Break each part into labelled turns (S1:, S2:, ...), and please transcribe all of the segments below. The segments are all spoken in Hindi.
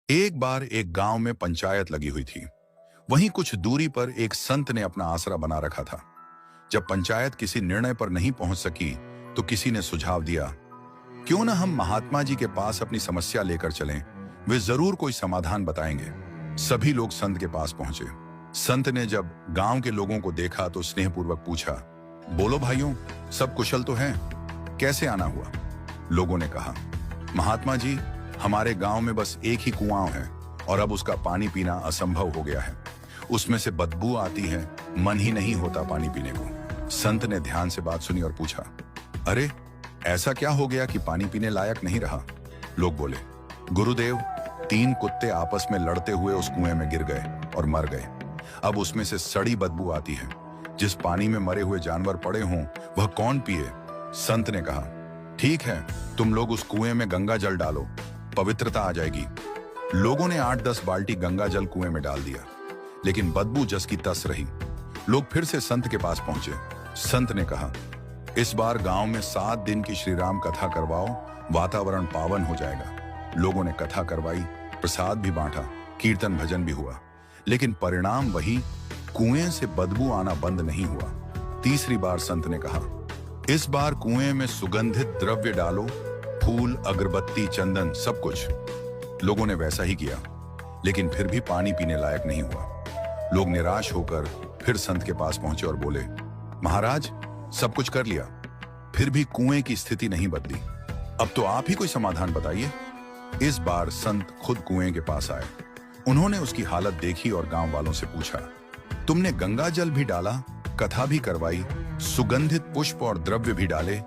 S1: एक बार एक गांव में पंचायत लगी हुई थी। वहीं कुछ दूरी पर एक संत ने अपना आसरा बना रखा था। जब पंचायत किसी निर्णय पर नहीं पहुंच सकी तो किसी ने सुझाव दिया, क्यों ना हम महात्मा जी के पास अपनी समस्या लेकर चलें, वे जरूर कोई समाधान बताएंगे। सभी लोग संत के पास पहुंचे। संत ने जब गांव के लोगों को देखा तो स्नेहपूर्वक पूछा, बोलो भाइयों, सब कुशल तो हैं? कैसे आना हुआ? लोगों ने कहा, महात्मा जी, हमारे गांव में बस एक ही कुआं है और अब उसका पानी पीना असंभव हो गया है। उसमें से बदबू आती है, मन ही नहीं होता पानी पीने को। संत ने ध्यान से बात सुनी और पूछा, अरे ऐसा क्या हो गया कि पानी पीने लायक नहीं रहा? लोग बोले, गुरुदेव, 3 कुत्ते आपस में लड़ते हुए उस कुएं में गिर गए और मर गए। अब उसमें से सड़ी बदबू आती है। जिस पानी में मरे हुए जानवर पड़े हों वह कौन पिए? संत ने कहा, ठीक है, तुम लोग उस कुएं में गंगा जल डालो, पवित्रता आ जाएगी। लोगों ने 8-10 बाल्टी गंगा जल कुएं में डाल दिया, लेकिन बदबू जस की तस रही। लोग फिर से संत के पास पहुंचे। संत ने कहा, इस बार गांव में 7 दिन की श्री राम कथा करवाओ, वातावरण पावन हो जाएगा। लोगों ने कथा करवाई, प्रसाद भी बांटा, कीर्तन भजन भी हुआ, लेकिन परिणाम वही, कुएं से बदबू आना बंद नहीं हुआ। तीसरी बार संत ने कहा, इस बार कुएं में सुगंधित द्रव्य डालो, फूल, अगरबत्ती, चंदन, सब कुछ। लोगों ने वैसा ही किया, लेकिन फिर भी पानी पीने लायक नहीं हुआ। लोग निराश होकर फिर संत के पास पहुंचे और बोले, महाराज, सब कुछ कर लिया, फिर भी कुएं की स्थिति नहीं बदली। अब तो आप ही कोई समाधान बताइए। इस बार संत खुद कुएं के पास आए। उन्होंने उसकी हालत देखी और गांव वालों से पूछा, तुमने गंगा जल भी डाला, कथा भी करवाई, सुगंधित पुष्प और द्रव्य भी डाले,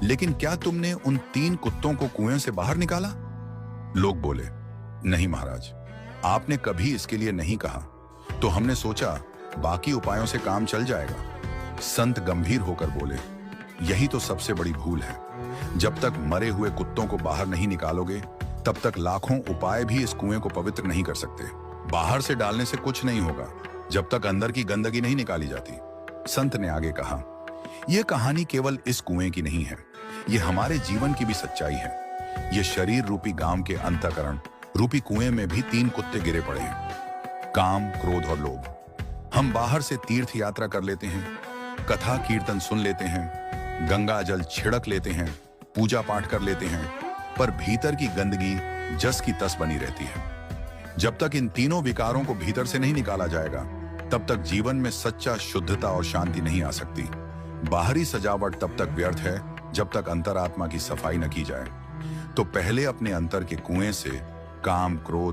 S1: लेकिन क्या तुमने उन 3 कुत्तों को कुएं से बाहर निकाला? लोग बोले, नहीं महाराज, आपने कभी इसके लिए नहीं कहा, तो हमने सोचा बाकी उपायों से काम चल जाएगा। संत गंभीर होकर बोले, यही तो सबसे बड़ी भूल है। जब तक मरे हुए कुत्तों को बाहर नहीं निकालोगे, तब तक लाखों उपाय भी इस कुएं को पवित्र नहीं कर सकते। बाहर से डालने से कुछ नहीं होगा, जब तक अंदर की गंदगी नहीं निकाली जाती। संत ने आगे कहा, यह कहानी केवल इस कुएं की नहीं है, यह हमारे जीवन की भी सच्चाई है। यह शरीर रूपी गांव के अंतःकरण रूपी कुएं में भी 3 कुत्ते गिरे पड़े हैं, काम, क्रोध और लोभ। हम बाहर से तीर्थ यात्रा कर लेते हैं, कथा कीर्तन सुन लेते हैं, गंगा जल छिड़क लेते हैं, पूजा पाठ कर लेते हैं, पर भीतर की गंदगी जस की तस बनी रहती है। जब तक इन तीनों विकारों को भीतर से नहीं निकाला जाएगा, तब तक जीवन में सच्चा शुद्धता और शांति नहीं आ सकती। बाहरी सजावट तब तक व्यर्थ है जब तक अंतरात्मा की सफाई न की जाए। तो पहले अपने अंतर के कुएं से काम, क्रोध,